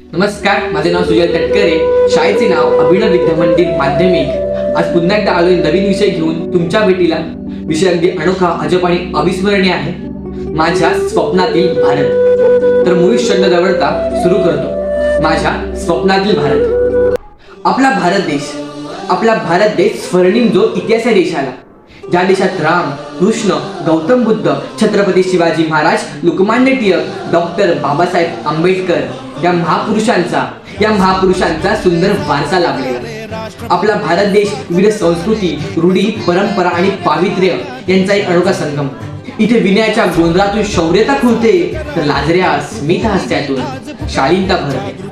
नमस्कार, माझे नाव सुजल तटकरे. शाळेचे नाव अभिनव विद्या मंदिर माध्यमिक. आज पुन्हा एकदा आलोय नवीन विषय घेऊन तुमच्या भेटीला. विषय अगदी अनोखा, अजब आणि अविस्मरणीय आहे. माझ्या स्वप्नातील भारत. तर मुळीच शब्द दवडता सुरू करतो. माझ्या स्वप्नातील भारत. आपला भारत देश स्वर्णिम जो इतिहास आहे देशाला. ज्या देशात राम, कृष्ण, गौतम बुद्ध, छत्रपती शिवाजी महाराज, लोकमान्य टिळक, डॉक्टर बाबासाहेब आंबेडकर या महापुरुषांचा सुंदर वारसा लाभलेला. आपला भारत देश विविध संस्कृती, रूढी, परंपरा आणि पावित्र्य यांचा एक अनोखा संगम. इथे विनयाच्या गोंधळातून शौर्यता खुलते, तर लाजऱ्या स्मित हास्यातून शालीनता भरते.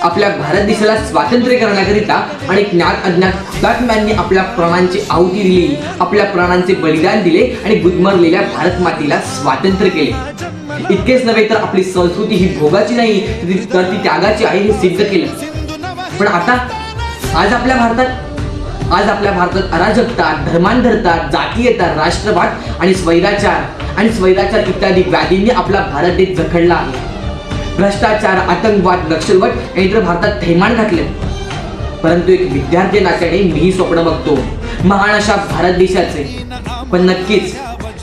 आपल्या भारत देशाला स्वातंत्र्य करण्याकरिता अनेक ज्ञात अज्ञात हुतात्म्यांनी आपल्या प्राणांची आहुती दिली, आपल्या प्राणांचे बलिदान दिले आणि गुदमरलेल्या भारत मातेला स्वातंत्र्य केले. इतकेच नव्हे तर आपली संस्कृती ही भोगाची नाही तर ती त्यागाची आहे हे सिद्ध केलं. पण आता आज आपल्या भारतात अराजकता, धर्मांधरता, जातीयता, राष्ट्रवाद आणि स्वैराचार इत्यादी व्याधींनी आपला भारत देश जखडला आहे. भ्रष्टाचार, आतंकवाद, नक्षलवाद यांनी तर भारतात थैमान घातले. परंतु एक विद्यार्थी नात्याने मीही स्वप्न बघतो महान अशा भारत देशाचे. पण नक्कीच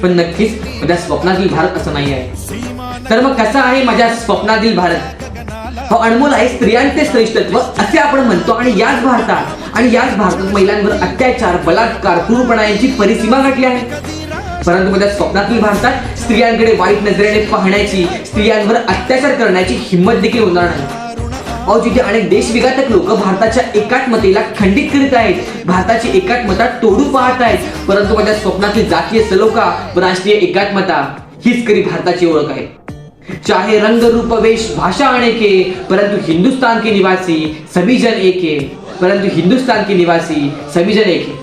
माझ्या स्वप्नातील भारत असं नाही आहे. तर मग कसा आहे माझ्या स्वप्नातील भारत? हा अनमोल आहे, स्त्रियांचे श्रेष्ठत्व असे आपण म्हणतो. आणि याच भारतात महिलांवर अत्याचार, बलात्कार, क्रूरपणा यांची परिसीमा गाठली आहे. परंतु माझ्या स्वप्नातील भारतात स्त्रियांकडे वाईट नजरेने पाहण्याची, स्त्रियांवर अत्याचार करण्याची हिंमत देखील होणार नाही. जिथे अनेक देशविघातक लोक भारताच्या एकात्मतेला खंडित करीत आहेत, भारताची एकात्मता तोडू पाहत आहेत, परंतु माझ्या स्वप्नातील जातीय सलोखा व राष्ट्रीय एकात्मता हीच खरी भारताची ओळख आहे. चाहे रंग रूप वेश भाषा अनेके, परंतु हिंदुस्तान के निवासी सभी जन एक है.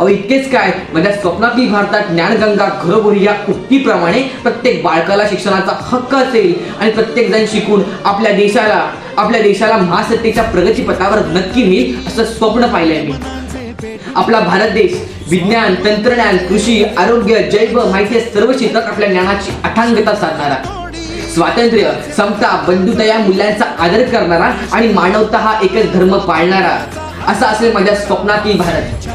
इतकेच काय, माझ्या स्वप्नातील भारतात ज्ञानगंगा घरोघरी या उक्तीप्रमाणे प्रत्येक बाळकाला शिक्षणाचा हक्क असेल आणि प्रत्येक जण शिकून आपल्या देशाला महासत्तेच्या प्रगतीपथावर नक्की नेईल असं स्वप्न पाहिलंय मी. आपला भारत देश विज्ञान, तंत्रज्ञान, कृषी, आरोग्य, जैव माहिती सर्व क्षेत्रात आपल्या ज्ञानाची अथांगता साधणारा, स्वातंत्र्य, समता, बंधुता या मूल्यांचा आदर करणारा आणि मानवता हा एकच धर्म पाळणारा असा असेल माझ्या स्वप्नातील भारत.